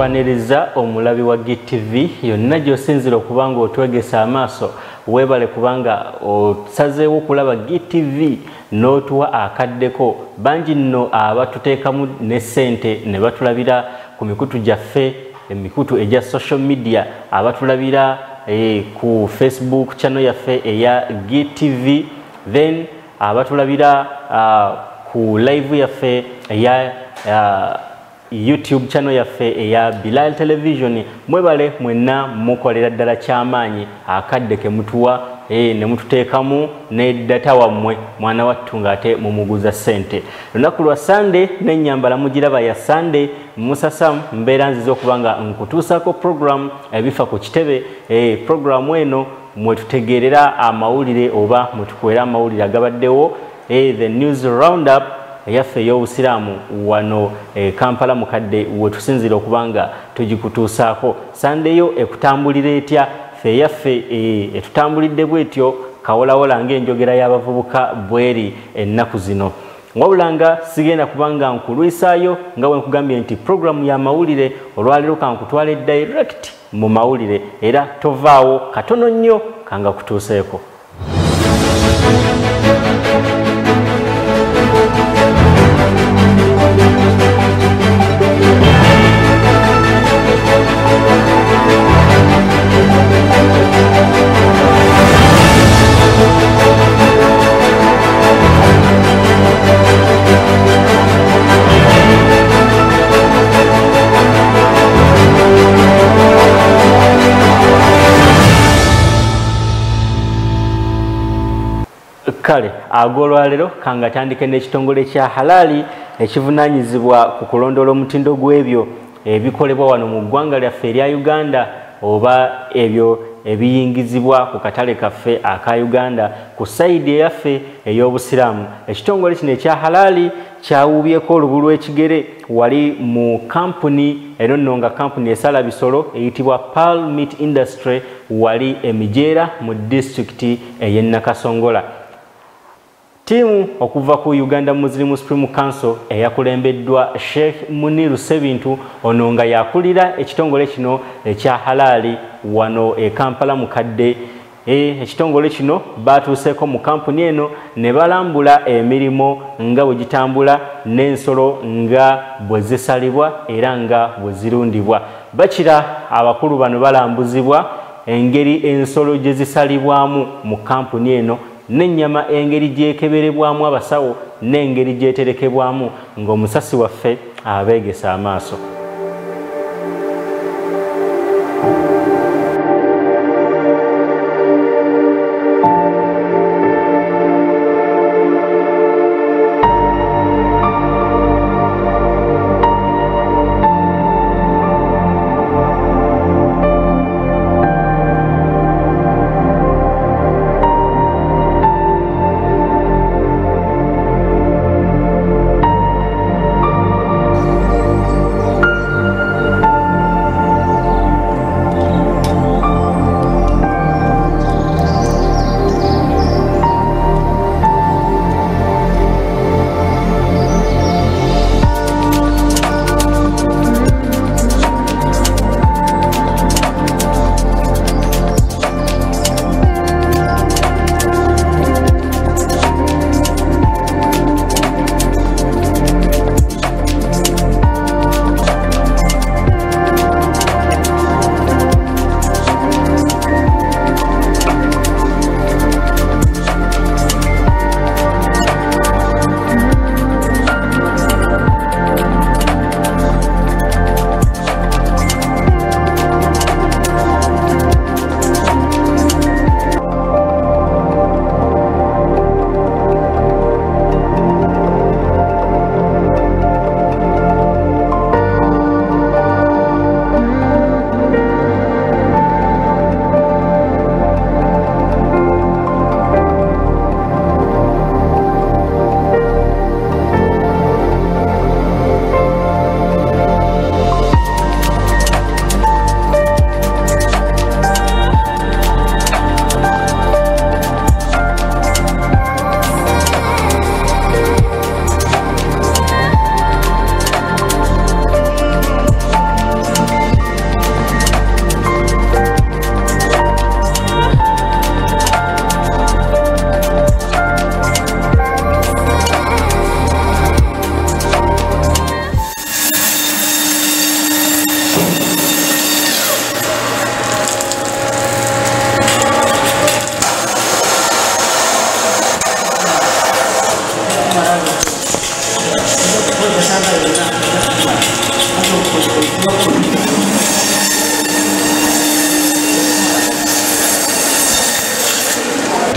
nkwaniriza omulabi wa GTV yonna gy'osinzira okubanga otwegesa amaaso weebale kubanga osazeewo okulaba GTV n'otuwa akaddeko bangi nno abatuteekamu ne ssente ne batulabira ku mikutu gyaffe emikutu egya social media abatulabira ku Facebook channel yaffe eya GTV then abatulabira ku live yaffe eya YouTube channel yaffe eya Bilal Television mwebale mwenna mukolera ddala kyamaanyi akadde ke mutuwa ne mututeekamu ne data wammwe mwana wattu ng'ate mumuguza ssente. Lunaku lwa Sunday n'ennyambala mugiraba ya Sunday MUUSA SAMU mbeera nziza okuba nga nkutuusaako program Ebifa Ku Kitebe. Programu eno mwe tutegeerera amawulire oba mwe tukwera amawulire agabaddewo the news roundup yaffe ey'obusiraamu wano Kampala mukadde we tusinzira okubanga tugikutuusaako. Sunday yo ekutambulira etya ffe yaffe etutambulidde bwetyo kawolawola ng'enjogera y'abavubuka bweri ennaku zino. Wabula nga sigenda kubanga nkulwisaayo nga bwe nkugambye nti programu ya mawulire olwaleero kankutwale direct mu mawulire era tovaawo katono nnyo kanga kutuuseeko. Kale agolwalero kanga tandike n'ekitongole kya halali ekivunaanyizibwa ku kulondoola omutindo gw'ebyo ebikolebwa wano mu ggwanga lyaffe erya Uganda oba ebyo ebiyingizibwa ku katale kaffe aka Uganda ku sayidi eyaffe ey'obusiraamu. Ekitongole kino ekya halali kyawuubyeko olubu lw'ekigere wali mu kampuni eno nno nga kampuni esala bisolo eyitibwa Pearl Meat Industry wali Emijeera mu disitulikiti ey'e Nakasongola. Tiimu okuva ku Uganda Muslim Supreme Council eyakulembeddwa Sheikh Muniru Sebintu ono nga yakulira ekitongole kino ekya halali wano Kampala mukadde. Ekitongole kino batuuseeko mu kampuni eno ne balambula emirimu nga bwe gitambula n'ensolo nga bwe zisalibwa era nga bwe zirundibwa. Bakira abakulu bano balambuzibwa engeri ensolo gye zisalibwamu mu kampuni eno n'ennyama engeri gyekeberebwamu abasawo n'engeri gyeterekebwamu ng'omusasi waffe abeegesa amaaso.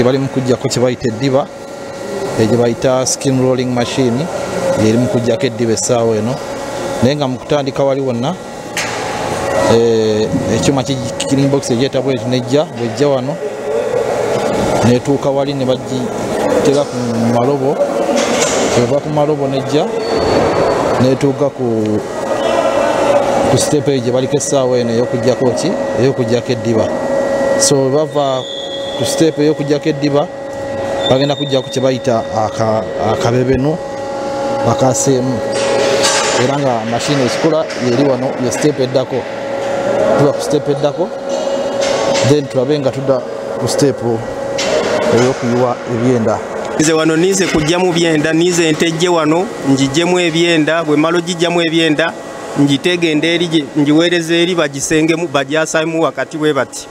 kati bali mukujjako kye bayita eddiba egye bayita skin rolling machine eri mukujjako eddiba essaawa eno naye nga mukutandika wali wonna ekyuma killing box egyeta bweti nejja bwejja wano netuuka wali ne bagitera ku malobo eva ku malobo nejja netuuka ku step gye baliko essaawa eno ey'okujjako ki ey'okujjako eddiba so bava ku step ey'okujjako eddiba bagenda kujjako kye bayita akabebenu bakaseemu era nga mashini ekikola yeri wano ye step eddako tuba ku step eddako then tulabe nga tudda ku step ey'okuyiwa ebyenda. Nze wano nize kujjamu byenda, nize ntejje wano njijjemu ebyenda, bwe malo gijjamu ebyenda njitegenda eri njiweereza eri bagisengemu bajasaamu wakati bwe bati.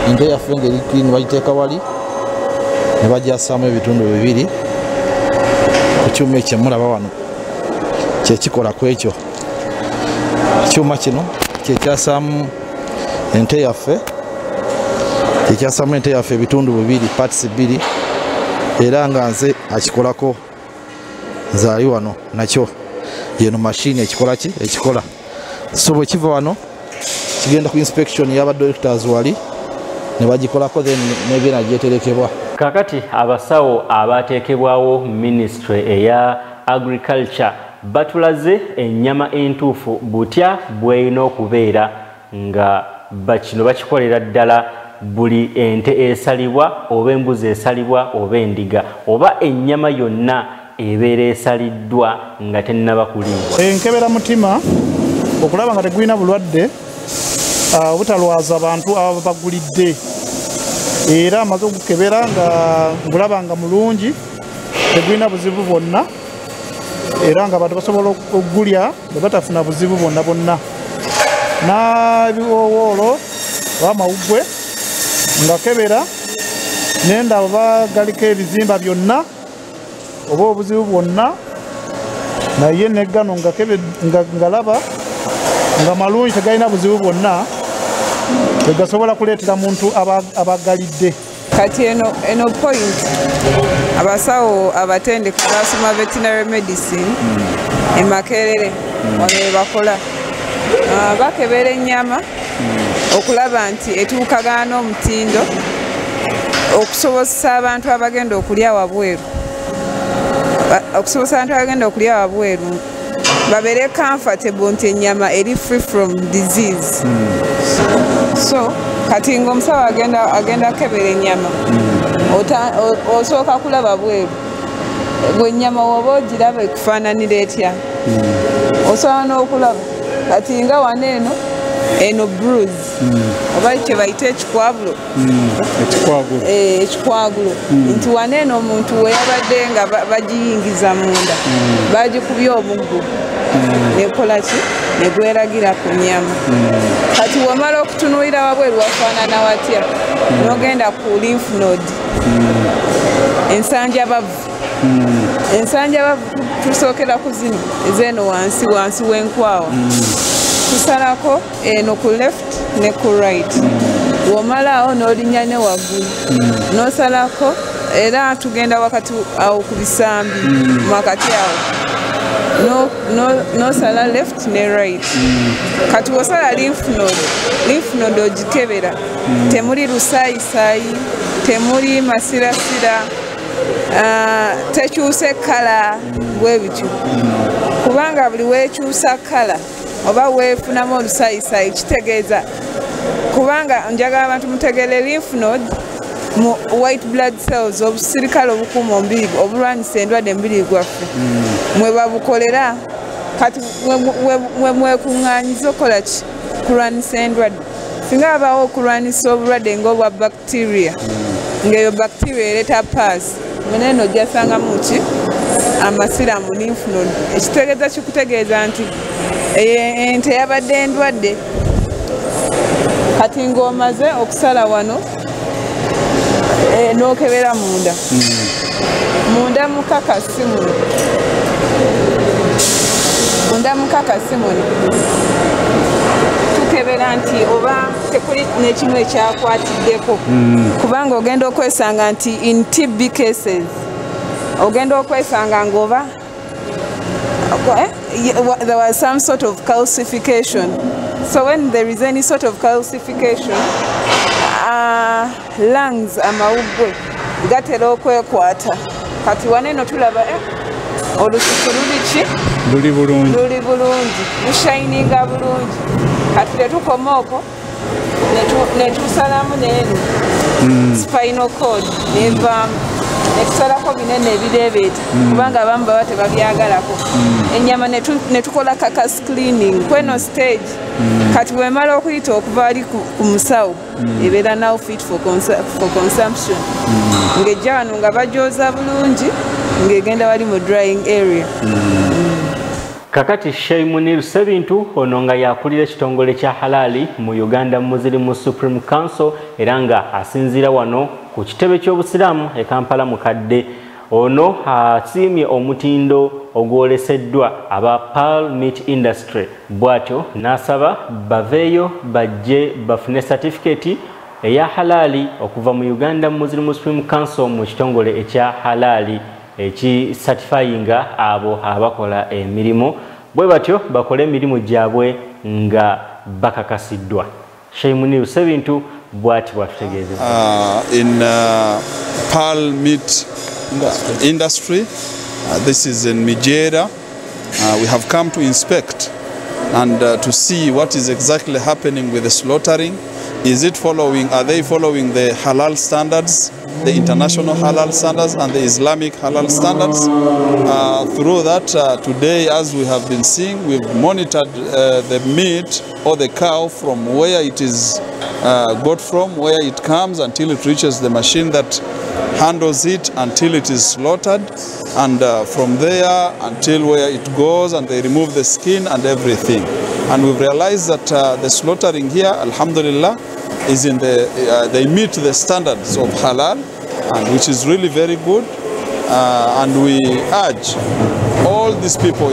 Ente yaffe ngeri clean bagiteeka wali ne bajasaamu ebitundu bibiri ku kyuma ekyo mulaba wano kyekikola ku ekyo ekyuma kino kyekyasaamu ente yaffe ebitundu bibiri parts bibiri era nga nze akikolako nze ali wano nakyo yeno machine ekikola ki ekikola so bwe kiva wano kigenda ku inspection y'aba doctors wali ne bagikolako then nebina gyeterekebwa. Kakati abasawo abateekebwawo ministry eya agriculture batulaze ennyama entuufu butya bweyina okubeera nga bakino bakikolera ddala buli ente esalibwa oba embuzi esalibwa oba endiga oba ennyama yonna ebeera esaliddwa nga tennaba kuliibwa. Enkebera mutima okulaba nga tegulina bulwadde obutalwaza abantu aba bagulidde era amaze okukebera nga ngulaba nga mulungi tegulina buzibu bwonna era nga abantu basobola okugulya ne batafuna buzibu bwonna n'ebiwoowoolo bamawuggwe nga kebera nenda oba galiko ebizimba byonna oba obuzibu bwonna naye neggano nga laba nga malungi tegalina buzibu bwonna tegasobola kuleetera muntu abagalidde. Kati eno point abasawo abatendeke basoma veterinary medicine e Makerere wano bakola bakebera ennyama okulaba nti etuukagana n'omutindo okusobozesa abantu abagenda okulya wabweru babeere comfortable nti ennyama eri free from disease. So kati ng'omusawo agenda kebera ennyama osooka kulaba bweru gwe ennyama woba ogiraba ekufaananira etya osobola n'okulaba kati nga wano eno bruise oba kye bayita ekikwagulo nti wano eno omuntu weyabadde nga bagiyingiza munda bagikubye omuggo nekola ki negweragira ku nnyama kati wamala okutunuulira wabweru wafaanana watya n'ogenda ku lymph node ensanjabavu tusookera ku zino ez'eno wansi w'enkwawa tusalako eno ku left ne ku right womalawo n'olinya ne waggulu n'osalako era tugenda wakati awo ku bisambi wakati awo n'osala left ne right kati wosala lymph node ogikebera temuli lusaayisayi temuli masirasira tekyuse kala bwe bityo kubanga buli weekyusa kala oba weefunamu olusaayisayi kitegeeza kubanga njagala abantu mutegeere lymph node mu white blood cells obusirikale obukuuma omubiri obulwanyisa endwadde mubiri gwaffe mwe babukolera kati mwekuŋŋaanyiza okola ki kulwanyisa endwadde singa babaawo okulwanyisa obulwadde ng'obwa bacteria ng'eyo bacteria ereeta paasi mweneeno ojjasangamu ki amasira mu lymph node ekitegeeza kikutegeeza nti ente yabadde endwadde kati ng'omaze okusala wano n'okebera munda mukakasi muno tukebera okukebera nti oba tekuli n'ekimu ekyakwatiddeko kubanga ogenda okwesanga nti in TB cases ogenda okwesanga ng'oba there was some sort of calcification. So when there is any sort of calcification, lungs amawuggwe gatera okwekwata. Kati waneno tulaba olususu luli bulungi lushininga bulungi. Kati tetukoma okwo netusalamu n'eno spinal cord nevaamu netusalako binene ebireebeeta kubanga abamu baba tebabyagalako. Ennyama netukola kakas cleaning kweno stage. Kati bwemala okuyita okuva ali ku musawo ebeera now fit for consumption. Ng'ejja wano nga bajooza bulungi ng'egenda wali mu drying area. Kakati Sheimunir Sebintu ono nga yakulira ekitongole kya halali mu Uganda Muslim Supreme Council era nga asinzira wano ku kitebe ky'obusiraamu e Kampala mukadde. Ono asiimye omutindo ogwoleseddwa aba Pearl Meat Industry bwatyo n'asaba baveeyo bajje bafune certificate eya halali okuva mu Uganda Muslim Supreme Council mu kitongole ekya halali eki certifyinga abo abakola emirimu bwe batyo bakole emirimu gyabwe nga bakakasiddwa. Sheimunir Sebintu bwati bwatutegeeza in Pearl Meat Industry. This is in Mijera. We have come to inspect and to see what is exactly happening with the slaughtering. Are they following the halal standards, the international halal standards and the Islamic halal standards? Through that, today, as we have been seeing, we've monitored the meat or the cow from where it is got from, where it comes until it reaches the machine that handles it until it is slaughtered, and from there until where it goes, and they remove the skin and everything. And we've realized that the slaughtering here, alhamdulillah, is in they meet the standards of halal, and which is really very good. And we urge all these people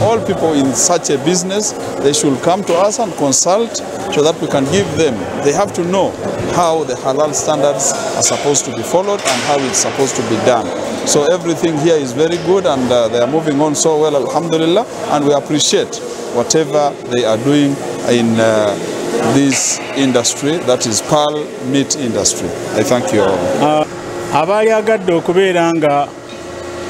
all people in such a business, they should come to us and consult so that we can give them. They have to know how the halal standards are supposed to be followed and how it's supposed to be done. So everything here is very good, and they are moving on so well, alhamdulillah, and we appreciate whatever they are doing in this industry, that is Pearl Meat Industry. I thank you all. Abaali agadde okubeera nga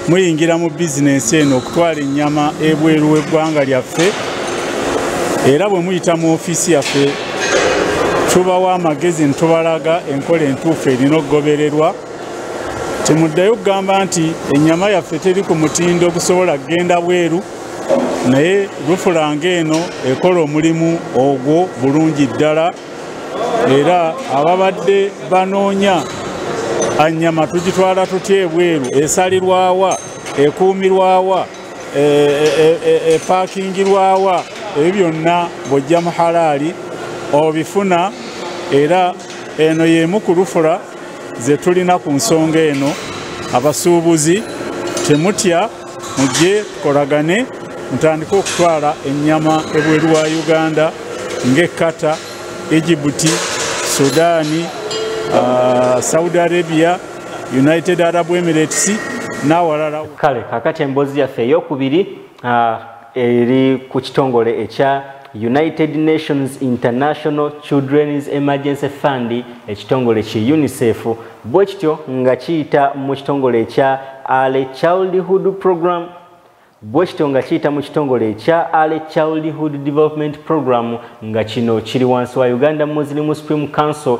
muyingira mu bizinesi eno okutwala ennyama ebweru w'eggwanga lyaffe era bwe muyita mu ofiisi yaffe tubawa amagezi ne tubalaga enkola entuufu erina okugobererwa. Temuddayo kugamba nti ennyama yaffe teri ku mutindo gusobola kgenda bweru, naye lufulanga eno ekola omulimu ogwo bulungi ddala, era ababadde banoonya annyama tugitwala tutya ebweru, esalirwawa, ekuumirwawa, epaakingirwawa, ebyo byonna bw'ojja mu halaali obifuna. Era eno y'emu ku lufula ze tulina ku nsonga eno. Abasuubuzi temutya, mujje tukolagane mutandike okutwala ennyama ebweru wa Uganda ng'e Qatar, Egypt, Sudan, Saudi Arabia, United Arab Emirates n'awalala. Kale kakati emboozi yaffe ey'okubiri eri ku kitongole ekya United Nations International Children's Emergency Fund, ekitongole ki UNICEF, bwe kityo nga kiyita mu kitongole ekya Early Childhood Program, bwe kityo nga kiyita mu kitongole ekya Early Childhood Development Program, nga kino kiri wansi wa Uganda Muslim Supreme Council.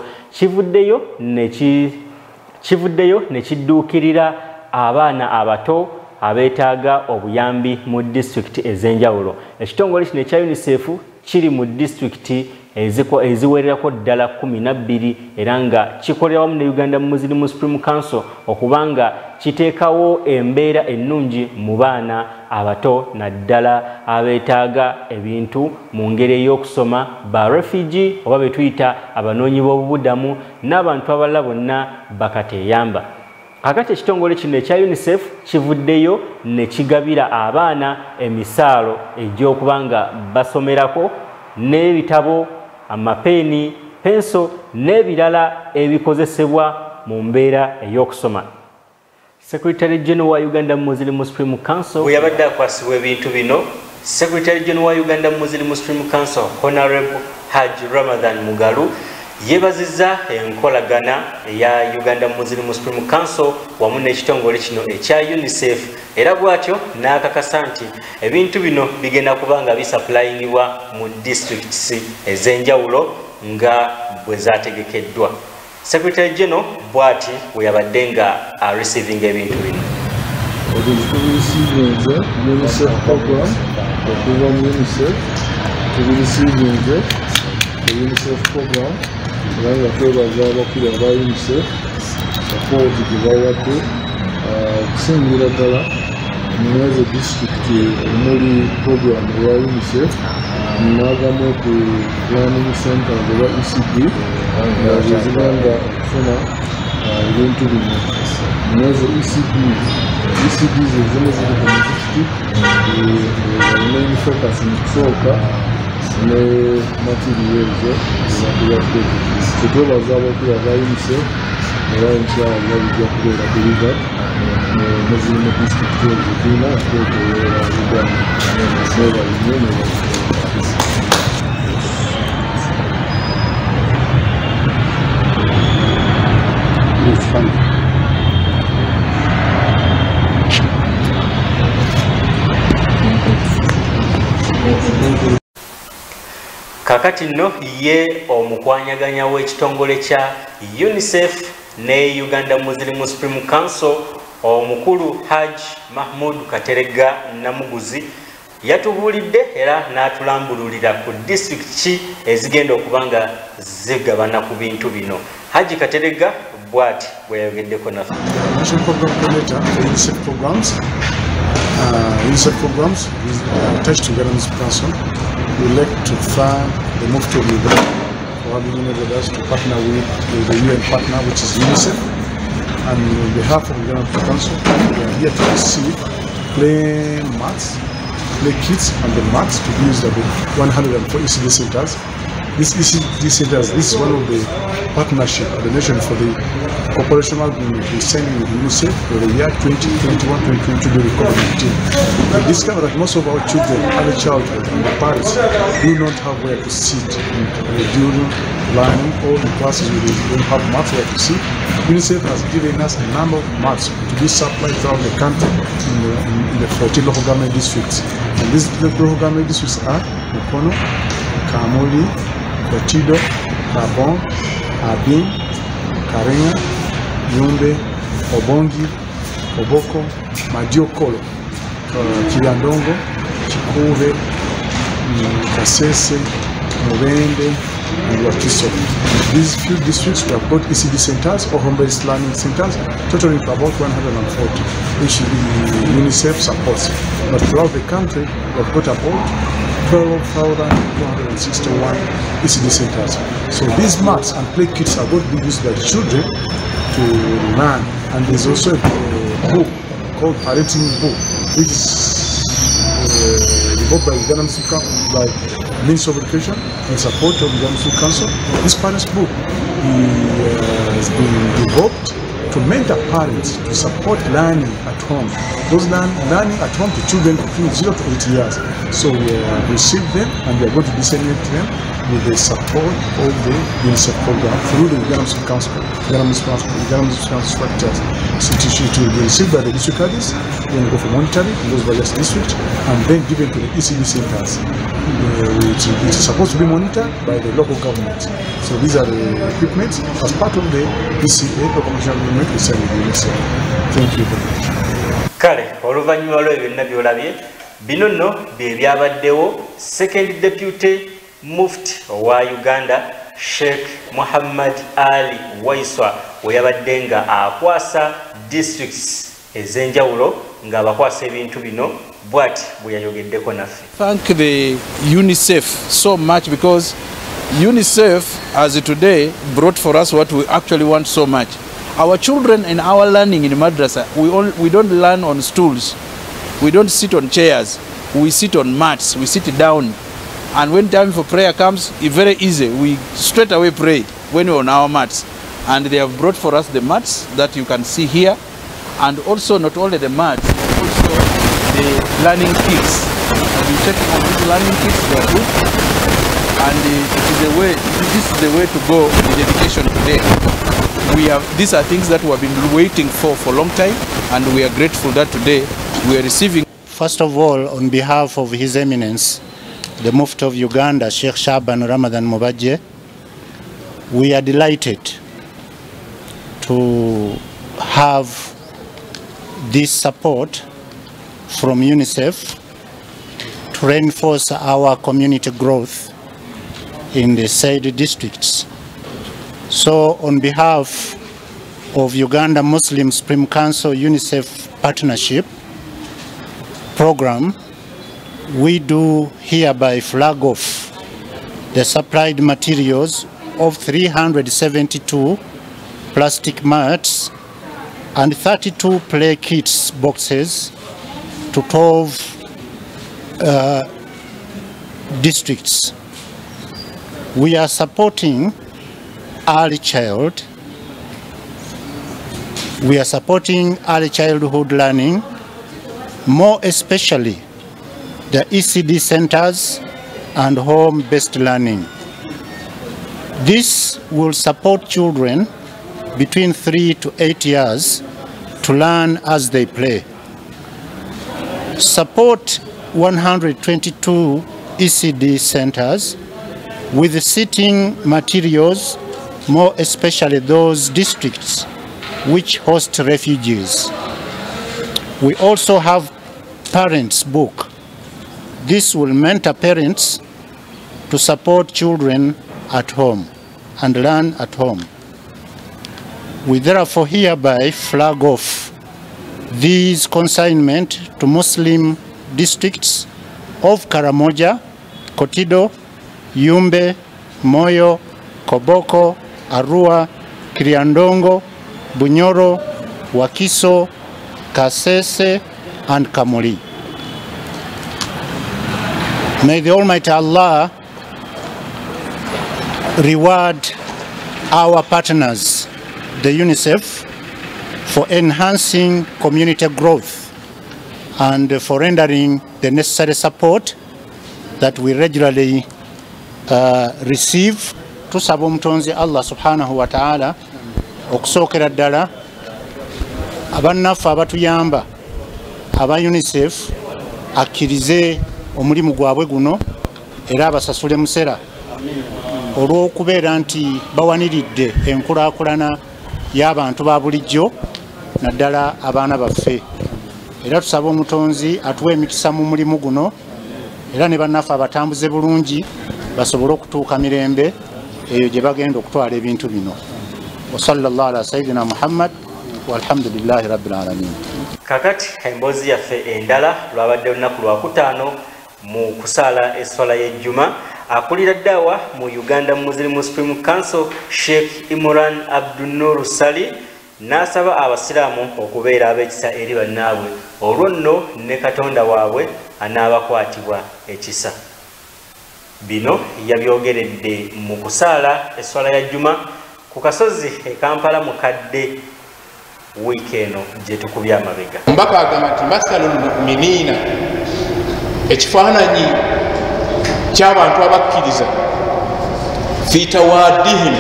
Kivuddeyo ne kidduukirira abaana abato abeetaaga obuyambi mu disitulikiti ez'enjawulo. Ekitongole kino ekya UNICEF kiri mu disitulikiti eziwererako ddala 12 era nga kikolera wamu ne Uganda Muslim Supreme Council okubanga kiteekawo embeera ennungi mu baana abato naddala abeetaaga ebintu mu ngeri ey'okusoma, ba refugee oba be tuyita abanoonyi b'obubudamu n'abantu abalala bonna bakateeyamba. Kakati ekitongole kino ekya UNICEF kivuddeyo ne kigabira abaana emisaalo egy'okuba nga basomerako n'ebitabo, amapeeni, penso n'ebirala ebikozesebwa mu mbeera ey'okusoma. Secretary General wa Uganda Muslim Supreme Council bwe yabadde akwasibwa ebintu bino, Secretary General wa Uganda Muslim Supreme Council Honorable Haji Ramadan Mugalu yeebazizza enkolagana eya Uganda Muslim Supreme Council wamu n'ekitongole kino ekya UNICEF, era bw'atyo n'akakasa nti ebintu bino bigenda kubanga bisaplayingibwa mu districts ez'enjawulo nga bwe zaategekeddwa. Secretary General bw'ati bwe yabadde nga receiving ebintu bino. UNICEF program okuva mu UNICEF tubirisiivinze UNICEF program kubanga twebaza abakulu aba UNICEF support gye bawadde okusingira ddala munaze disitulikiti omuli program eya UNICEF n'agamu ku planning center oba ECD nga zezigenda okufuna ebintu bino munaze ECDs ezimu ziri ku disitulikiti main focus mu kusooka ne materials ezatuwadde tetwebaza abakulu aba UNICEF era inshallah bijja kubeera delivered neziri mu disitulikiti ezitulina okweteerera Uganda nebalinye kakati nno ye omukwanyaganya w'ekitongole kya UNICEF ne Uganda Muslim Supreme Council omukulu Haji Mahmoud Katerega Namuguzi yatubuulidde era n'atulambululira ku district ki ezigenda okubanga zigabana ku bintu bino. Haji Katerega bw'ati bwe yayogeddeko naffe. National Program Coordinator for UNICEF programs. UNICEF programs is attached to Uganda Muslim Council. We would like to thank the Mufti of Uganda for having enabled us to partner with the UN partner, which is UNICEF. And on behalf of the Uganda Muslim Council, we are here to receive play mats, play kits, and the mats to be used at the 104 ECD centers. This ECD centers, this is one of the partnership of the nation for the operational agreement we signed with UNICEF for the year 2021-2022 during COVID-19. We discovered that most of our children, early childhood, and the parents do not have where to sit during learning. All the classes we don't have mats where to sit. UNICEF has given us a number of mats to be supplied throughout the country in the 14 local government districts. And these local government districts are Mukono, Kamuli, Kotido, Kabon, Abin, Karenga, Yumbe, Obongi, Oboko, Madiokolo, Kiliandongo, Chikuve, Kasese, Mubende, and Wakiso. These few districts we have got ECD centers or home-based learning centers, totaling about 140, which the UNICEF supports. But throughout the country, we have got about 12,261 ECD centers. So these mats and play kits are going to be used by children to learn. And there's also a book called Parenting Book, which is developed by Uganda Muslim Council, by Ministry of Education and support of the Uganda Muslim Council. This parents book has been developed to mentor parents to support learning at home. Those learning at home to children between 0 to 8 years. So we received them and we are going to disseminate them with the support of the UNICEF program through the Uganda Muslim Council, Uganda Muslim Council structures. So it will be received by the district caddies, then go for monitoring in those various districts, and then given to the ECD centers. It is supposed to be monitored by the local government. So these are the equipment as part of the ECA, local commercial agreement we signed with UNICEF. Thank you very much. Kale, oluvannyuma lw'ebyo byonna by'olabye, bino nno bye byabaddewo Second Deputy Mufti wa Uganda Sheikh Muhammad Ali Waiswa we yabadde nga akwasa districts ez'enjawulo ng'abakwasa ebintu bino bw'ati bwe yayogeddeko naffe. Thank the UNICEF so much because UNICEF as today brought for us what we actually want so much. Our children and our learning in madrasa, we don't learn on stools. We don't sit on chairs. We sit on mats. We sit down. And when time for prayer comes, it's very easy. We straight away pray when we're on our mats. And they have brought for us the mats that you can see here. And also not only the mats, also the learning kits. I've been checking on these learning kits, they are good. And this is the way to go in education today. These are things that we have been waiting for a long time, and we are grateful that today we are receiving. First of all, on behalf of His Eminence, the Mufti of Uganda, Sheikh Shaban Ramadan Mubajje, we are delighted to have this support from UNICEF to reinforce our community growth in the said districts. So on behalf of Uganda Muslim Supreme Council UNICEF Partnership Program, we do hereby flag off the supplied materials of 372 plastic mats and 32 play kits boxes to 12 districts. We are supporting early child. We are supporting early childhood learning, more especially the ECD centers and home-based learning. This will support children between 3 to 8 years to learn as they play. Support 122 ECD centers with seating materials, more especially those districts which host refugees. We also have parents' book. This will mentor parents to support children at home and learn at home. We therefore hereby flag off these consignment to Muslim districts of Karamoja, Kotido, Yumbe, Moyo, Koboko, Arua, Kiriandongo, Bunyoro, Wakiso, Kasese, and Kamuli. May the Almighty Allah reward our partners, the UNICEF, for enhancing community growth and for rendering the necessary support that we regularly receive. Tusaba omutonzi Allah subhanahu wa ta'ala okusookera ddala abannaffe abatuyamba aba UNICEF akkirize omulimu gwabwe guno era abasasule musera olw'okubeera nti bawaniridde enkulaakulana y'abantu ba bulijjo naddala abaana baffe. Era tusaba omutonzi atuwa emikisa mu mulimu guno era ne bannaffe abatambuze bulungi basobole okutuuka mirembe eyo gye bagenda okutwala ebintu bino. Wa sallallahu ala sayyidina Muhammad walhamdulillahi rabbil alamin. Kakati emboozi yaffe endala lwabadde olunaku lwakutaano mu kusaala esswala y'ejjuma. Akulira ddawa mu Uganda Muslim Supreme Council Sheikh Imran Abdunur Sali n'asaba abasiraamu okubeera ab'ekisa eri bannaabwe olwo nno ne Katonda waabwe anaabakwatibwa ekisa. Bino yabyogeredde mu kusaala esswala ya Juma ku kasozi e Kampala mu kadde wiiki eno gye tukubye amabega. Mbaka agamba nti masalul mu'minina, ekifaananyi ky'abantu abakkiriza fi tawaddihim,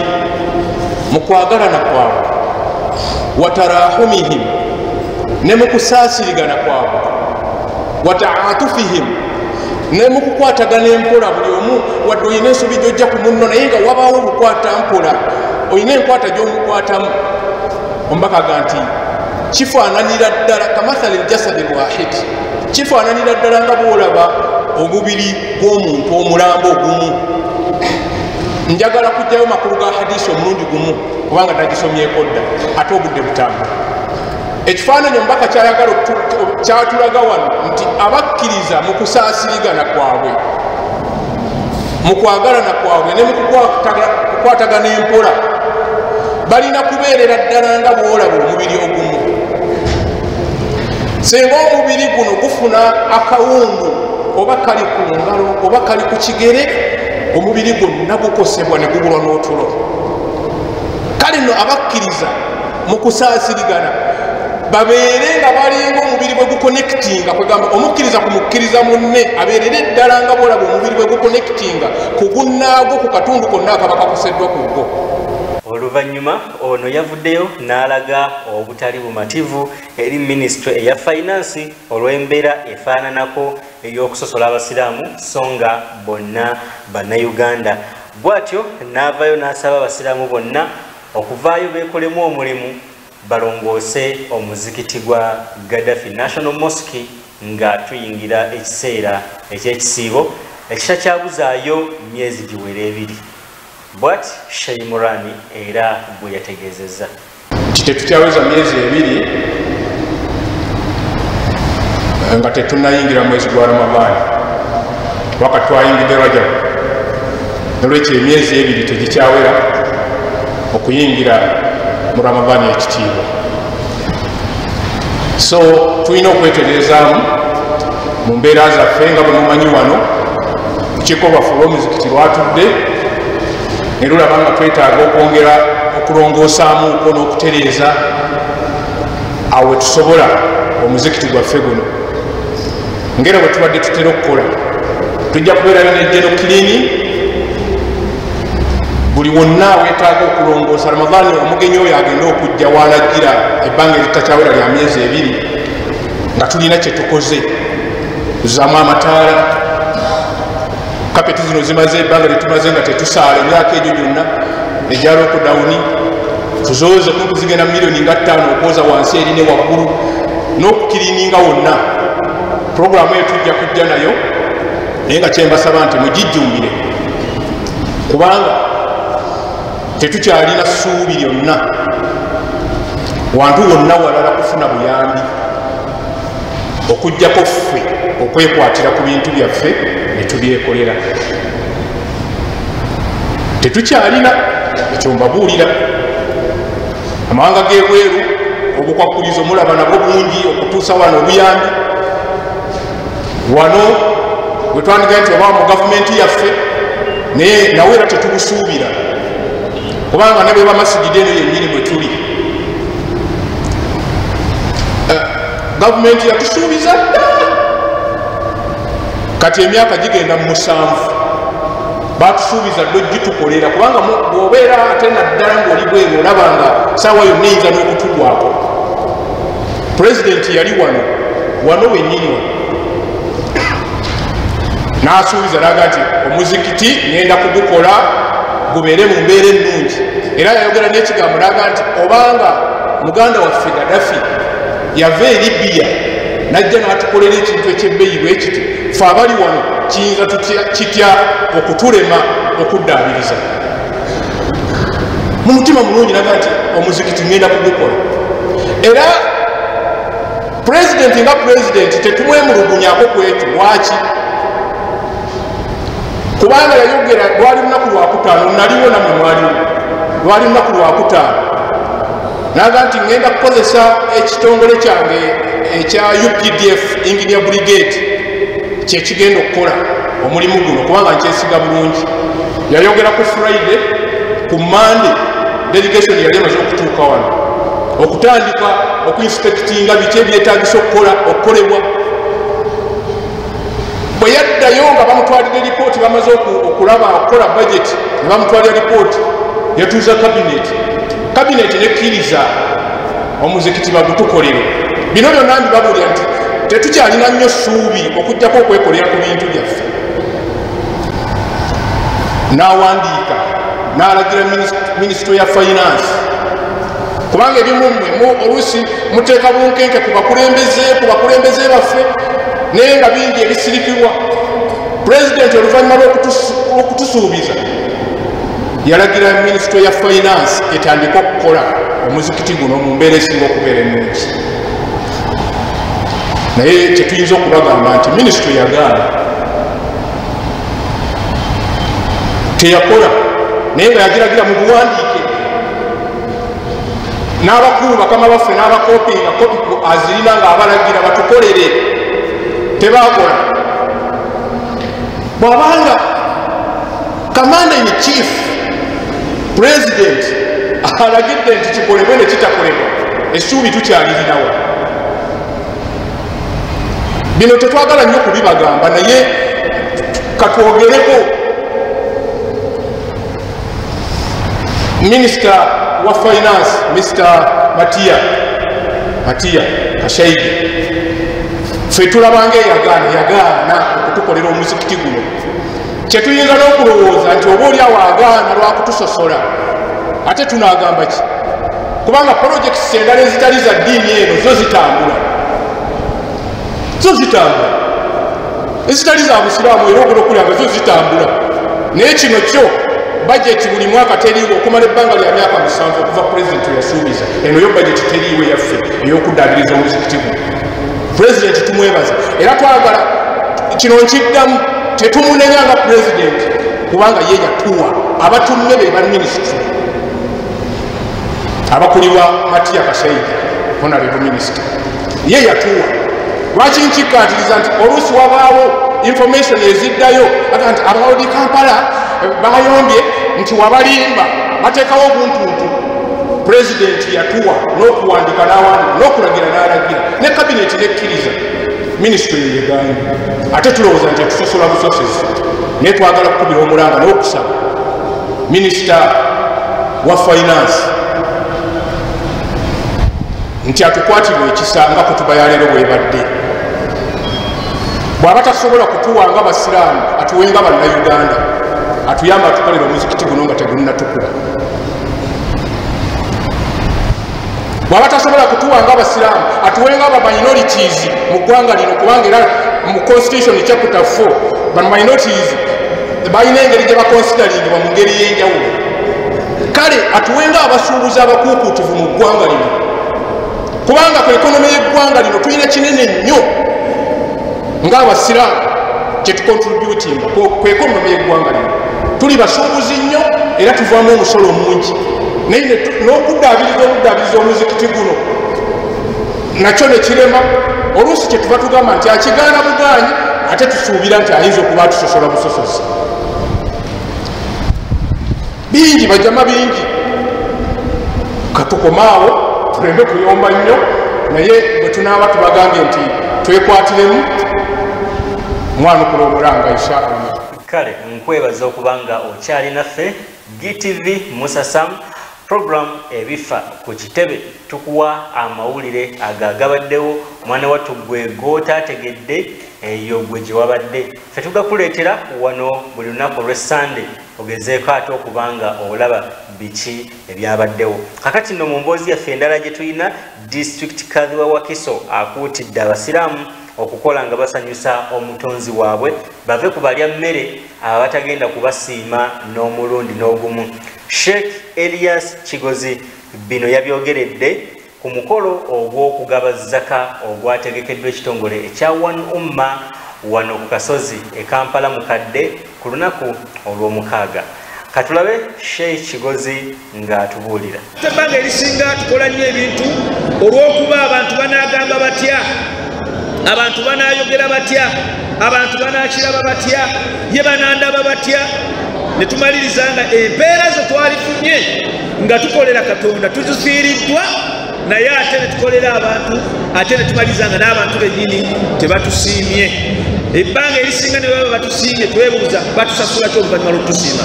mu kwagalana kwabwe, wa tarahumihim, ne mu kusaasirigana kwabwe, wa ta'atufihim, ne mu kukwatagana empola. Buli omu wadde olina ensobi gy'ojja ku munno naye nga wabaawo olukwata mpola, olina enkwata gy'omukwatamu. Ombaka aga nti kifaananira ddala kamathali ljasadi lwahid, kifaananira ddala nga bw'olaba omubiri gw'omuntu omulambo ogumu. Njagala kujjayo makulu ga hadisi omulundi gumu kubanga nagisomyeko dda ate obudde butambula. Ekifaananyi omubaka kyatulaga wano nti abakkiriza mu kusaasirigana kwabwe, mu kwagalana kwabwe ne mu kukwatagana empola balina kubeerera ddala nga bw'olaba omubiri ogumu. Singa omubiri guno gufuna akawundu oba kali ku ngalo oba kali ku kigere omubiri gwonna gukosebwa ne gubulwa n'otulo. Kale nno abakkiriza mu kusaasirigana babeere nga balinga omubiri bwe gukonekitinga, kwegamba omukkiriza ku mukkiriza munne abeerere eddala nga bwolaba omubiri bwe gukonekitinga ku gunnaagwo ku katundu konna akaba kakoseddwa ku gwo. Oluvannyuma ono yavuddeyo n'alaga obutali bumativu eri minisitule eya finance olw'embeera efaananako ey'okusosola abasiraamu so nga bonna bannayuganda. Bw'atyo n'avaayo n'asaba abasiraamu bonna okuvaayo beekolemu omulimu balongoose omuzikiti gwa Gaddafi National Mosque nga tuyingira ekiseera eky'ekisiibo ekisha kyabuzaayo myezi giwera 2. Bw'ati Shaimurani era bwe yategeezezza. Tetukyaweza myezi 2 nga tetunnayingira mwezi gwa Ramadani wakati twayingidde Rajab. Nolwekyo emyezi 2 tegikyawera okuyingira mu Ramadani ekitiibwa. So tulina okwetegerezaamu mu mbeera zaffe nga bwe mumanyi wano lukiiko lwaffe olw'omuzikiti lwatudde ne lulaba nga twetaaga okwongera okulongoosaamuuko n'okutereeza awo we tusobola omuzikiti gwaffe guno. Ngera bwe tubadde tutera okukola tujja kubeerayo n'ejjeno kilini buli wonna weetaaga okulongoosa. Ramadani omugenyi oyo agenda okujja walagira ebbanga eritakyawera lya myezi 2 nga tulina kye tukoze kuzaamu amataala. Kapeti zino zimaze ebbanga lyetumaze nga tetusaala emyaka egyo gyonna egya lockdowni tuzooze kumpi zigenda miliyoni nga 5 okwoza wansi eri ne waggulu n'okukirininga wonna. Puroguramu eyo tujja kujja nayo naye nga kyembasaba nti mugijjumbire kubanga tetukyalina ssuubi lyonna wantu wonna walala kufuna buyambi okujjako ffe okwekwatira ku bintu byaffe ne tubyekolera. Tetukyalina ekyo mbabuulira. Amawanga g'ebweru obukwakulizo mulaba nabwo bungi okutuusa wano obuyambi. Wano bwe twandiga nti oba mu gavumenti yaffe naye nawe era tetubusuubira kubanga ne bwe bamasigidi eno yennyini bwe tuli gavumenti yatusuubiza dda kati emyaka gigenda mu 7 batusuubiza dda ogitukolera kubanga bw'obeera ate naddala ng'oli bweru olaba nga saawa yonna eyinza n'okutugwako. Pulezidenti yali wano wennyini wano n'asuubiza naga nti omuzikiti ngenda kugukola gubeere mu mbeera ennungi. Era yayogera n'ekigambo naga nti obanga muganda waffe Gaddafi yava e Libya najja n'atukolera ekintu ekyebbeeyi bwe kiti ffe abali wano kiyinza kitya okutulema okuddaabiriza. Mu mutima mulungi naga nti omuzikiti ngenda kugukola. Era pulezidenti nga pulezidenti tetumwemulugunyaako ku ekyo. Lwaki? Kubanga yayogera lwali lunaku lwakutaano naliwo nammwe mwaliwo lwali lunaku lwakutaano naga nti ngenda kukozesa ekitongole kyange ekya UPDF Engineer Brigade kyekigenda okukola omulimu guno kubanga nkyesiga bulungi. Yayogera ku Friday, ku Monday delegation yali emaze okutuuka wano okutandika okuinspectinga biki ebyetaagisa okukolebwa. Bwe yaddayo nga bamutwalira lipooti bamaze okulaba okukola budget ne bamutwalira lipooti yatuuza kabineti nekkiriza omuzikiti bagutukolere. Bino byonna mbibabuulira nti tetukyalina nnyo ssuubi okujjako okwekolera ku bintu byaffe. N'awandiika n'alagira minisitule ya finance kubanga ebimu mmwe oluusi muteeka bunkenke ku bakulembeze baffe naye nga bingi ebisirikirwa. Pulezidenti oluvannyuma lw'okutusuubiza yalagira minisitule ya finance etandika okukola omuzikiti guno mu mbeera esinga okubeera ennungi. Naye tetuyinza okubagamba nti minisitule yagaana teyakola naye nga yagiragira mu buwandiike n'abakulu bakama baffe n'abakopinga kopi azirina nga abalagira batukolere. Tebakola bwabanga commander in chief president alagidde nti kikolebwe ne kitakolebwa essuubi tukyalirinawa. Bino tetwagala nnyo kubibagamba naye katwogereko. Minister wa finance Mr. Matia Kashaigi ffe tulabanga yagaana okutukolera omuzikiti guno. Kyetuyinza n'okulowooza nti oba oli awo agaana lwakutusosola ate tunaagamba ki? Kubanga projects endala ezitali za ddiini eno zo zitambula, ezitali za busiraamu era ogenda okulaba zo zitambula. Naye kino kyo budget buli mwaka teriiwo okumala ebbanga lya myaka 7 okuva pulezidenti yasuubiza. Eno yo budget teriiwo yaffe ey'okuddaabiriza omuzikiti guno. Pulezidenti tumwebaza era twagala kino nkiddamu, tetumunenya nga pulezidenti kubanga ye yatuwa abatumme be ba minisitule abakulirwa Matia Kashaija honorable minister ye yatuwa. Lwaki nkikkaatiriza nti oluusi wabaawo information eziddayo aga nti abawodi Kampala bayombye nti wabalimba bateekawo obuntuntu. Pulezidenti yatuwa n'okuwandika n'awandika n'okulagira n'alagira ne kabineti nekkiriza minisitule yegaanye. Ate tulowooza nti tusosola busosezi naye twagala kukubira omulanga n'okusaba minisita wa finance nti atukwatirwe ekisa nga kutuba ya leero bwebadde. Bw'aba tasobola kutuwa nga basiraamu atuwe nga bannayuganda, atuyamba atukolera omuzikiti guno nga tegunnatukula. Bw'aba tasobola kutuwa nga basiraamu atuwe nga ba-minorities mu ggwanga lino kubanga era mu constitution chapter 4 ba-minorities balina engeri gye bakonsideringibwa mu ngeri y'enjawulo. Kale atuwe nga abasuubuzi abakuukuutivu mu ggwanga lino kubanga ku ekonomi y'eggwanga lino tulina kinene nnyo ng'abasiraamu kye tukontributinga ku ekonomi y'eggwanga lino. Tuli basuubuzi nnyo era tuvaamu omusolo mungi naye n'okuddaabiriza omuzikiti guno nakyo ne kirema. Oluusi kye tuva tugamba nti akigaana bugaanyi ate tusuubira nti ayinza okuba atusosola busosozi. Bingi bajama bingi katukomaawo tuleme kuyomba nnyo naye bwe tunaaba tubagambye nti twekwatiremu mwana okulomulanga inshallah. Kale nkwebaza okubanga okyali naffe GTV MUUSA SAMU program Ebifa ku Kitebe. Tukuwa amawulire agagabaddewo mwana wattu gwe gootategedde eyo gwe gye wabadde. Ffe tugakuleetera wano buli lunaku olw'e Sunday ogezeeko ate okubanga olaba biki ebyabaddewo. Kakati nno mu mboozi yaffe endala gye tulina District Kadhi wa Wakiso akuutidde abasiraamu okukola nga basanyusa omutonzi waabwe bave ku balya mmere abatagenda kubasiima n'omulundi n'ogumu. Sheikh Elias Kigozi bino yabyogeredde ku mukolo ogw'okugaba zaka ogwategekeddwa ekitongole ekya One Umma wano ku Kasozi e Kampala mukadde ku lunaku olw'omukaaga. Katulabe Sheikh Kigozi ng'atubuulira. Ebbanga erisinga tukola nnyo ebintu olw'okuba abantu banaagamba batya, abantu banaayogera batya, abantu banaakiraba batya, ye banaandaba batya. Ne tumaliriza nga empeera ze twalifunye nga tukolera Katonda tuzifiiriddwa naye ate ne tukolera abantu ate ne tumaliriza nga n'abantu bennyini tebatusiimye. Ebbanga erisinga ne baba batusiimye twebuuza batusasula ki oluvannyuma lw'otusiima.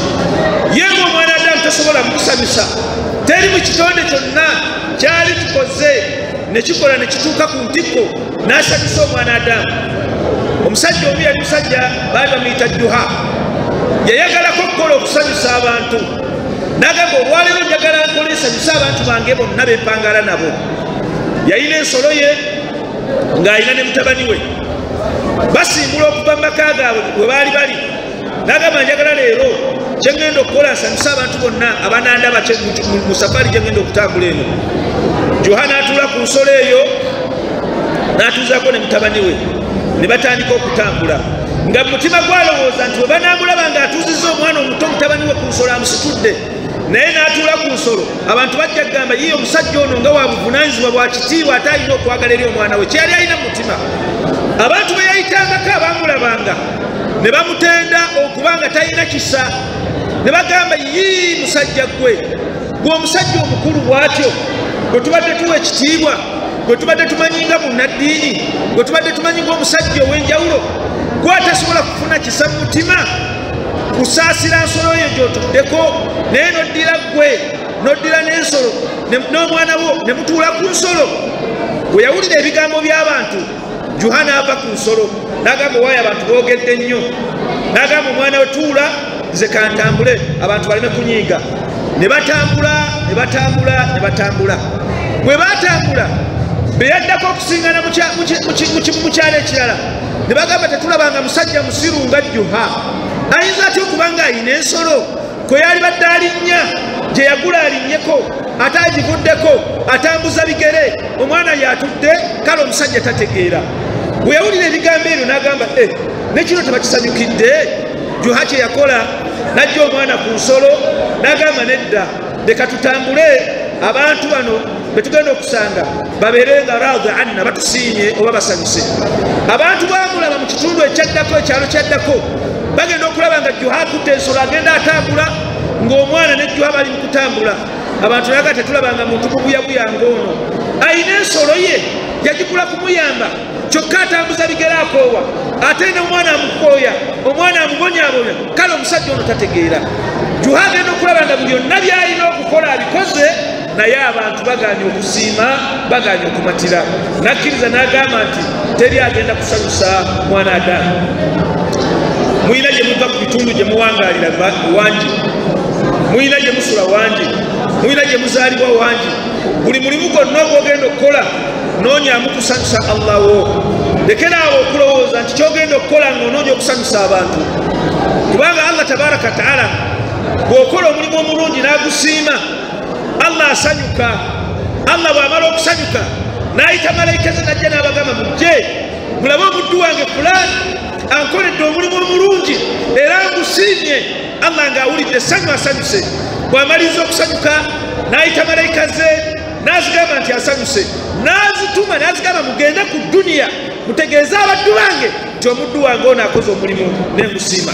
Ye ng'omwana Adamu tosobola mukusanyusa. Teri mu kitonde kyonna kyali kikoze ne kikola ne kituuka ku ntikko n'asanyusa omwana Adamu. Omusajja omu yali musajja baali bamuyita Juha. Yayagalako okukola okusanyusa abantu. N'agamba olwaleero njagala nkole nsanyusa abantu bange bonna bempangala nabo. Yalina ensolo ye ng'alina ne mutabani we. Basimbula okuva mu maka gaabwe we baali bali. N'agamba njagala leero kye ngenda okukola nsanyusa abantu bonna abanandaba mu safari gye ngenda okutambula eno. Juha n'atuula ku nsolo eyo n'atuuzaako ne mutabani we ne batandika okutambula. Nga mutima gwalowooza nti we banaamulaba ng'atuuzizza omwana omuto mutabani we ku nsolo amusitudde naye n'atuula ku nsolo abantu bajja kugamba yiye omusajja ono nga wa buvunaanyizibwa bwa kitiibwa ate alina okwagala eri omwana we kyeyali alina mu mutima. Abantu be yayitangako abaamulabanga ne bamutenda okubanga talina kisa ne bagamba yii musajja gwe omusajja omukulu bw'atyo gwe tubadde tuwa ekitiibwa gwe tubadde tumanyinga munnaddiini gwe tubadde tumanyinga omusajja ow'enjawulo gwe atasobola kufuna kisa mu mutima kusaasira nsolo yo gy'otuddeko naye noddira gwe noddira n'ensolo n'omwana wo ne mutuula ku nsolo bwe yawulira ebigambo by'abantu Juha n'ava ku nsolo n'agamba waayo abantu boogedde nnyo n'agamba omwana we tuula nze kantambule abantu baleme kunyiiga ne batambula ne batambula ne batambula bwe batambula be yaddako okusingana mu kyalo ekirala ne bagamba tetulabanga musajja musiru nga Juha ayinza atya okuba nga alina ensolo kwe yali badde alinnya gye yagula alinnyeko ate agivuddeko atambuza bigere omwana yatudde kale omusajja tategeera bwe yawulira ebigambo ebyo n'agamba nekino tebakisanyukidde Juha kye yakola najja omwana ku nsolo n'agamba nedda leka tutambule abantu bano betugenda okusanga babeerenga radhi anna batusiimye oba basanyuse abantu bamulaba mu kitundu ekyaddako ekyalo kyaddako bagenda okulaba nga Juha akutte ensolo agenda atambula ng'omwana ne Juha bali mu kutambula abantu naga tetulabanga muntu mubuyabuya ng'ono ayina ensolo ye yagikula kumuyamba kyokka atambuza bigere akoowa ate n'omwana amukooya omwana amubonyaabonya kale omusajja ono tategeera Juha agenda okulaba nga buli yonna by'alina okukola abikoze naye abantu bagaanye okusiima bagaanye okumatira nakkiriza n'agamba nti teri agenda kusanyusa mwana Adamu muyina gye muva ku bitundu gye muwangaalira wangi muyina gye musula wangi muyina gye muzaalibwa wangi buli mulimu gwonna ogwogenda okukola noonyaamu kusanyusa Allah wo lekeraawo okulowooza nti kyogenda okukola ng'onoonya okusanyusa abantu kubanga Allah tabaraka taala bw'okola omulimu omulungi n'agusiima Allah asanyuka Allah bw'amala okusanyuka n'ayita malayika ze najja n'abagamba mujje mulabe omuddu wange fulaani ankoledde omulimu omulungi era ngusiimye Allah ng'awulidde essanyu asanyuse bw'amaliza okusanyuka n'ayita malayika ze n'azigamba nti asanyuse n'azituma n'azigamba mugende ku duniya mutegeeze abaddu bange nti omuddu wange ono akoze omulimu n'engusiima.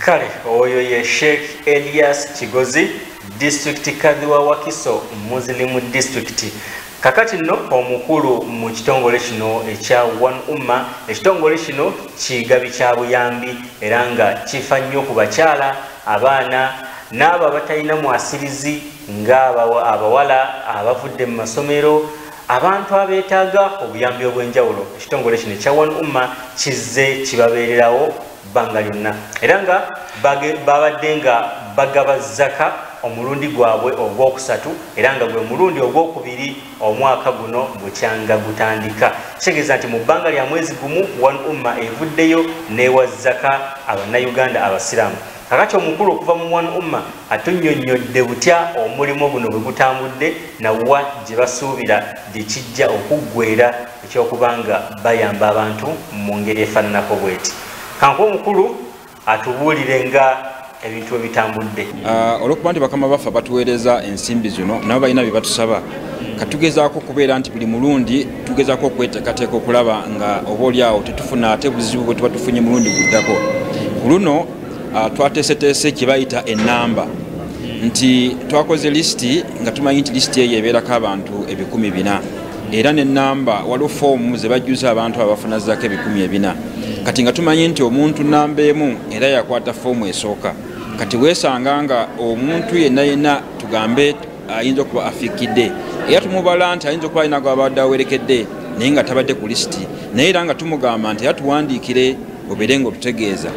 Kale oyo ye Sheikh Elias Kigozi district kadhi wa Wakiso Muslim district kakati no omukulu mu kitongole kino ekya One Umma ekitongole kino kigabi kya buyambi era nga kifa nnyo ku bakyala abaana n'abo abatalina mwasirizi ng'abawala abavudde mu masomero abantu abeetaaga obuyambi obw'enjawulo ekitongole kino ekya One Umma kizze kibabeererawo bbanga lyonna era nga babadde nga bagaba zaka omulundi gwabwe ogwokusatu era nga gwe mulundi ogwokubiri omwaka guno bukyanga gutandika kitegeeza nti mu bbanga lya mwezi gumu One Umma evuddeyo neewa zaka abannayuganda abasiraamu kakati omukulu okuva mu One Umma atunnyonnyodde butya omulimu guno bwe gutambudde nawa gye basuubira gye kijja okuggweera ekyokubanga bayamba abantu mu ngeri efaananako bweti kankuba omukulu atubuulire nga ebintu ebitambudde olwokuba nti bakama baffe batuweereza ensimbi zino nabo balina bye batusaba katugezaako okubeera nti buli mulundi tugezaako okweteekateeka okulaba nga oba oliawo tetufuna ate buzibu bwe tuba tufunye mulundi guddako ku luno twateeseteese kye bayita ennamba nti twakoze lisiti nga tumanyi nti lisiti eyo ebeerako abantu 400 era n'ennamba waliwo foomu ze bajjuza abantu abafuna zaako 400 kati nga tumanyi nti omuntu namba emu era yakwata foomu esooka kati weesanga nga omuntu yenna tugambe ayinza okuba afikidde era tumubala nti ayinza okuba alina gwabadde awerekedde naye nga tabadde ku lisiti naye era nga tumugamba nti era tuwandiikire obeere nga otutegeeza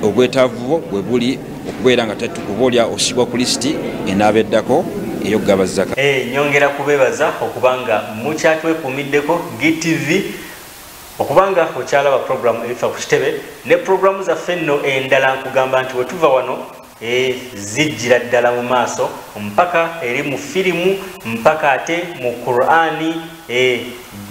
obwetaavu bwe buli okubeera nga oba olya osibwa ku lisiti enaabeddako ey'okugaba zaka. Nyongera kubeebaza okubanga mukyatwekuumiddeko GTV okubanga okyalaba programu Ebifa Ku Kitebe ne programu zaffe nno endala nkugamba nti wetuva wano zijjira ddala mu maaso mpaka eri mu firimu mpaka ate mu Qur'ani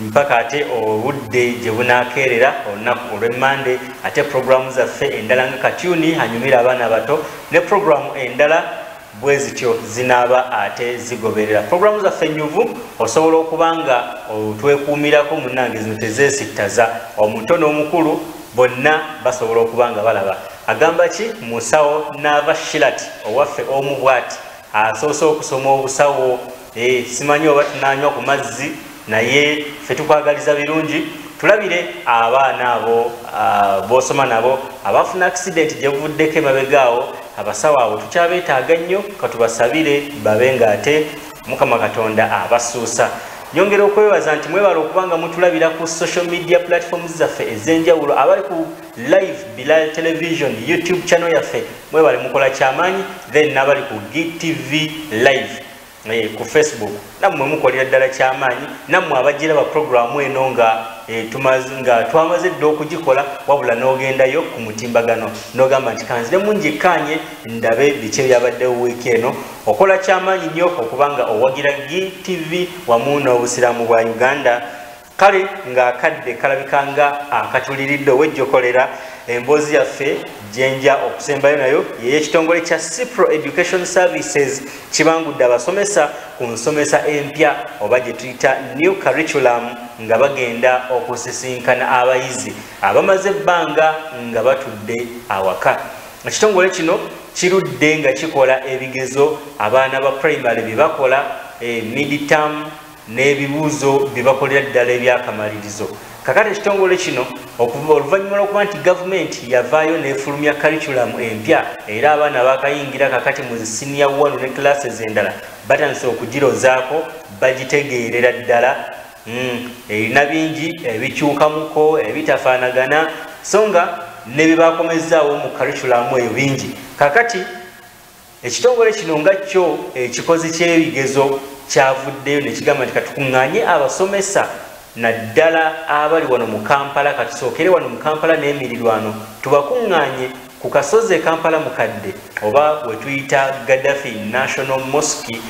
mpaka ate obudde gye bunaakeerera olunaku olw'emmande ate programu zaffe endala nga katyuni anyumira abaana bato ne programu endala bwe zityo zinaaba ate zigoberera programu zaffe ennyuvu osobola okubanga otwekuumirako munnange zino tezeesittaza omuto n'omukulu bonna basobola okubanga balaba. Agamba ki musawo n'ava Shilati owaffe omu bw'ati asoose okusoma obusawo simanyi oba tunanywa ku mazzi naye ffe tukwagaliza birungi tulabire abaana abo bosoma nabo abafuna accident gyevuddeko emabegaawo abasawo abo tukyabeetaaga nnyo katubasabire babe nga ate Mukama Katonda abasuusa. Nyongera okwebaza nti mwebala okubanga mutulabira ku social media platforms zaffe ez'enjawulo abali ku live Bilal television YouTube channel yaffe mwebale mukola kyamaanyi then n'abali ku GTV live ku Facebook nammwe mukolera ddala kyamaanyi nammwe abagira ba programu eno nga twamaze dda okugikola wabula n'ogendayo ku mutimbagano n'ogamba nti kanzire munjikanye ndabe biki byabaddewo wiiki eno okola kyamaanyi nnyo okubanga owagira GTV wamu n'obusiraamu bwa Uganda. Kale ng'akadde kalabikanga akatuliridde owejjokolera emboozi yaffe jenja okusembayo nayo y'ekitongole kya Cipro Education Services kibangudde abasomesa ku nsomesa empya oba gye tuyita new curriculum nga bagenda okusisinkana abayizi abamaze ebbanga nga batudde awaka. Ekitongole kino kirudde nga kikola ebigezo abaana ba primary bye bakola mid-term n'ebibuuzo bye bakolera ddala ebyakamalirizo. Kakati ekitongole kino oluvannyuma lw'okuba nti gavumenti yavaayo n'efulumya curriculum empya era abaana bakayingira kakati mu senior 1 ne classes endala batandise okugirozaako bagitegeerera ddala erina bingi ebikyukamuko ebitafaanagana so nga ne bye bakomezaawo mu curriculum eyo bingi. Kakati ekitongole kino nga kyo ekikozi ky'ebigezo kyavuddeyo ne kigamba nti katukuŋŋaanye abasomesa naddala abali wano mu Kampala katusookere wano mu Kampala n'emirirwano tubakuŋŋaanye ku kasozi Kampala mukadde oba we tuyita Gaddafi National Mosque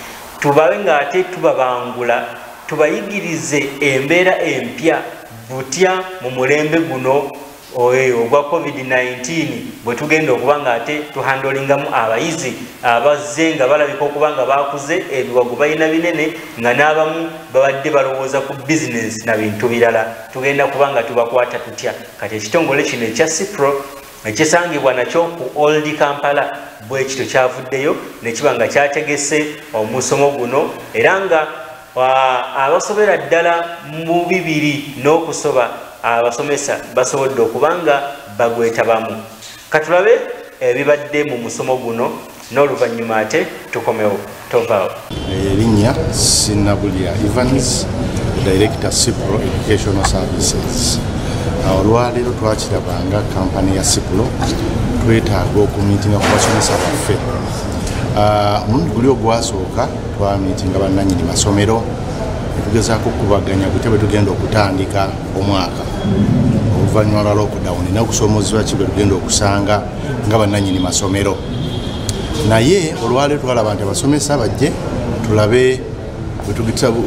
tubawe ng'ate tubabangula tubayigirize embeera empya butya mu mulembe guno ogwa COVID-19 bwe tugenda okuba nga ate tuhandolingamu abayizi abazze nga balabika okuba nga bakuze ebiwago balina binene nga n'abamu babadde balowooza ku bizinesi na bintu birala tugenda kuba nga tubakwata tutya. Kati ekitongole kino ekya Cipro ekisangibwa nakyo ku Old Kampala bwe kito kyavuddeyo ne kiba nga kyategese omusomo guno era nga abasobera ddala mu bibiri n'okusoba abasomesa basobodde okubanga bagwetabamu. Katulabe ebibadde mu musomo guno n'oluvannyuma ate tukomewo tovaawo. Erinnya Sinabulya Evans, Director Cipro Educational Services. Olwaleero twakirabanga kampani ya Cipro twetaaga okumiitinga ku basomesa baffe. Omulundi guli ogwasooka twamiitinga bannannyini masomero tugezaako okubaganya gutya bwe tugenda okutandika omwaka oluvannyuma lwa lockdown n'okusoomozebwa ki bwe tugenda okusanga nga bannannyini masomero. Naye olwaleero twalaba nti abasomesa bajje tulabe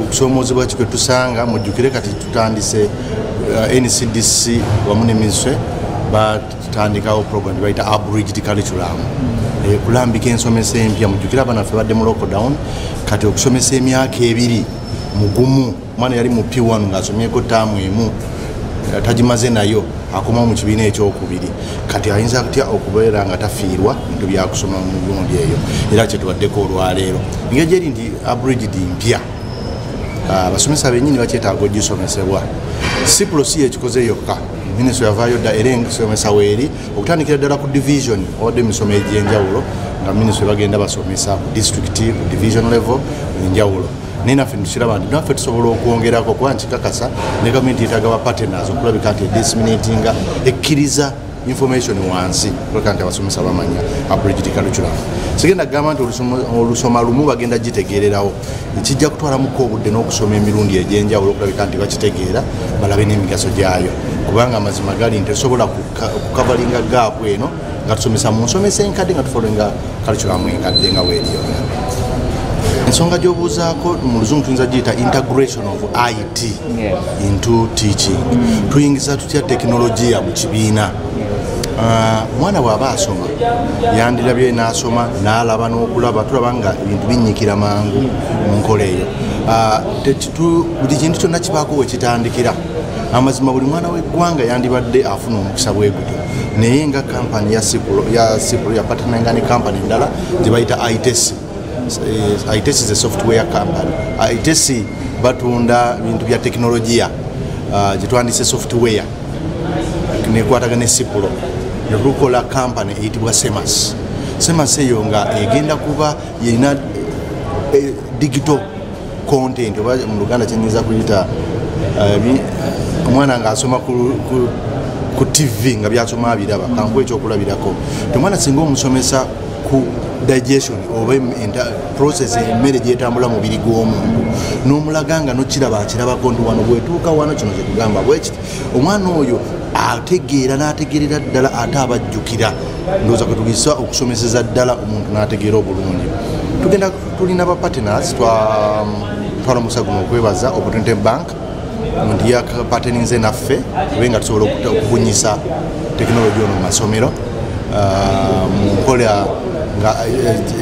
okusoomozebwa ki kwe tusanga. Mujjukire kati tutandise NCDC wamu ne MUUSA batandikawo program bayita abridged curriculum kulambika ensomesa empya. Mujjukire abaana ffe badde mu lockdown kati okusomesa emyaka ebiri mugumu mwana yali mu P1 ng'asomyeko ttaamu emu tagimaze nayo akoma mu kibiina ekyokubiri kati ayinza kutya okubeera nga tafiirwa bintu byakusoma mu gundi eyo era kyetubaddeko olwaleero engeri gyeri nti abridged mpya abasomesa bennyini bakyetaaga ogisomesebwa. Cipro si ekikoze yokka minisitule yavaayo dda era ensomesa weeri okutandikira ddala ku division owadde emisomo egy'enjawulo nga minisitule bagenda basomesa ku district ku division level enjawulo. Naye naffe tukiraba nti naffe tusobola okwongerako kuba nkikakasa ne gavumenti yeetaaga ba partners okulabika nti disseminatinga ekkiriza information wansi kulabika nti abasomesa bamanya abridged curriculum. Sigenda kugamba nti olusoma lumu bagenda gitegeererawo ekijja kutwalamuko obudde n'okusoma emirundi egy'enjawulo okulabika nti bakitegeera balabe n'emigaso gyayo kubanga amazima gali nti tusobola kukavalinga gaapu eno nga tusomesa mu nsomesa enkadde nga tufolenga curriculum enkadde nga weeriyo. Ensonga gy'obuuzaako mu luzungu tuyinza giyita integration of IT into teaching. Tuyingiza tutya tekinologiya mu kibiina mwana bw'aba asoma yandirabye n'asoma n'alaba n'okulaba tulaba nga ebintu binnyikira mangu mu nkola eyo. Buli kintu kyonna kibaako we kitandikira. Amazima buli mwana w'eggwanga yandibadde afuna omukisa bwe gutyo, naye nga kampani ya Sipro yapatananga ne kampani endala gye bayita ITC. ITC is a software company. ITC batunda bintu bya teknologiya gye twandise software nekwataga ne Sipro netukola kampani eyitibwa SEMAS. SEMAS eyo nga egenda kuba yerina digital content oba mu Luganda kyenyinza kuyita omwana nga asoma ku TV nga byasoma abiraba kangu ekyokulabirako. Omwana singa omusomesa ku digestion oba process emmere gyetambula mubiri gw'omuntu n'omulaga nga nokiraba akirabako nti wano bwetuuka wano kino kyekugamba bwekiti, omwana oyo ategeera n'ategeerera ddala ate abajjukira. Ndowooza kwe tugisa okusomeseza ddala omuntu n'ategeera obulungi. Tulina ba partners twala musaguno okwebaza Opportunity Bank nti yakapateninze naffe tube nga tusobola okubunyisa tekinologi ono mu masomero mu nkola nga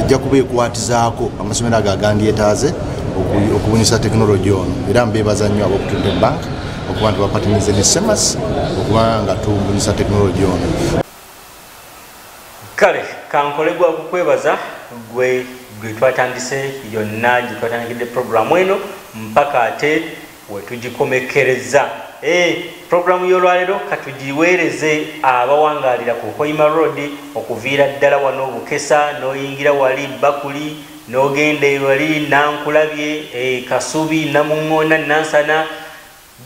ejja kuba ekwatizaako amasomero ago agandyetaaze okubunyisa tekinologi ono, era mbeebaza nnyo abo Opportunity Bank okuba nti bapateninze ne SEMAS okuba nga tubunyisa tekinologi ono. Kale kankole gwa kukwebaza gwe twatandise yonna gye twatandikidde programu eno mpaka ate wetugikomekereza. Programu y'olwaleero katugiweereze abawangalira ku Hoima Road okuviira ddala wano Bukesa n'oyingira wali Bakuli n'ogenda wali Nankulabye Kasubi Namuŋŋoona Nansana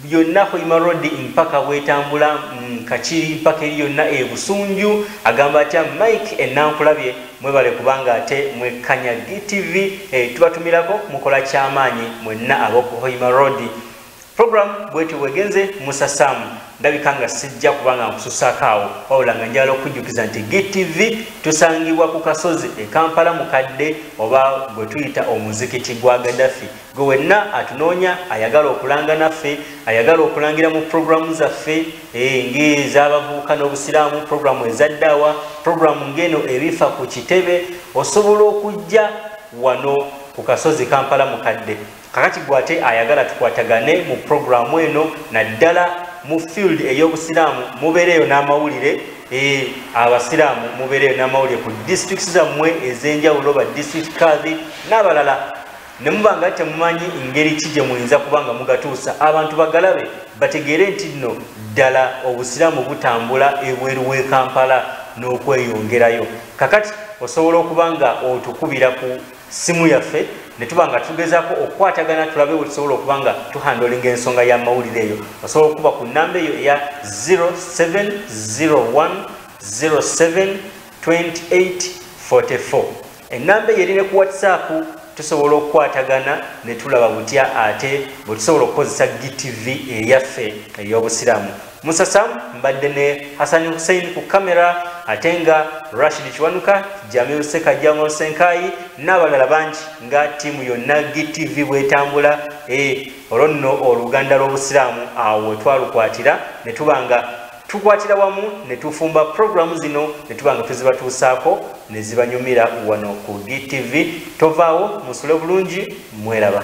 byonna Hoima Road mpaka bwetambula Kachiri mpaka eri yonna Busunju. Agamba atya Mike Nankulabye mwebale kubanga ate mwekanya GTV tubatumirako mukola kyamaanyi mwenna ab'oku Hoima Road. Program bweti wegenze MUUSA SAMU ndabika nga sijja kubanga nkususaako awo wabula nga njala okujjukiza nti GTV tusangibwa ku kasozi Kampala mukadde oba gwe tuyita omuzikiti gwa Gaddafi. Gwe wenna atunoonya ayagala okulanga naffe, ayagala okulangira mu programu zaffe ng'ez'abavubuka n'obusiraamu, programu ezaddaawa, programu ng'eno Ebifa Ku Kitebe, osobola okujja wano ku kasozi Kampala mukadde. Kakati gwate ayagala tukwatagane mu programu eno naddala mu field ey'obusiraamu mubeereyo n'amawulire abasiraamu mubeereyo n'amawulire ku districts zammwe ez'enjawulo ba district kadhi n'abalala ne muba nga temumanyi ngeri ki gye muyinza kubanga mugatuusa abantu bagalabe bategeere nti nno ddala obusiraamu butambula ebweru w'e Kampala n'okweyongerayo. Kakati osobola okuba nga otukubira ku simu yaffe ne tuba nga tugezaako okukwatagana tulabe bwe tusobola okuba nga tuhandolinga ensonga y'amawulire eyo. Osobola okuba ku nnamba eyo eya 0701072844. Ennamba eyo erine ku WhatsApp tusobola okukwatagana ne tulaba butya ate bwe tusobola okukozesa GTV eyaffe ey'obusiraamu. MUUSA SAMU mbadde ne Hassan Hussein ku kamera ate nga Rashid Kiwanuka, Jamiu Sekajjango Senkai n'abalala bangi nga tiimu yonna GTV bwetambula olwo nno oluganda lw'obusiraamu awo twalukwatira ne tuba nga tukwatira wamu ne tufumba programu zino ne tuba nga tuzibatuusaako ne zibanyumira wano ku GTV. Tovaawo musule bulungi, mweraba.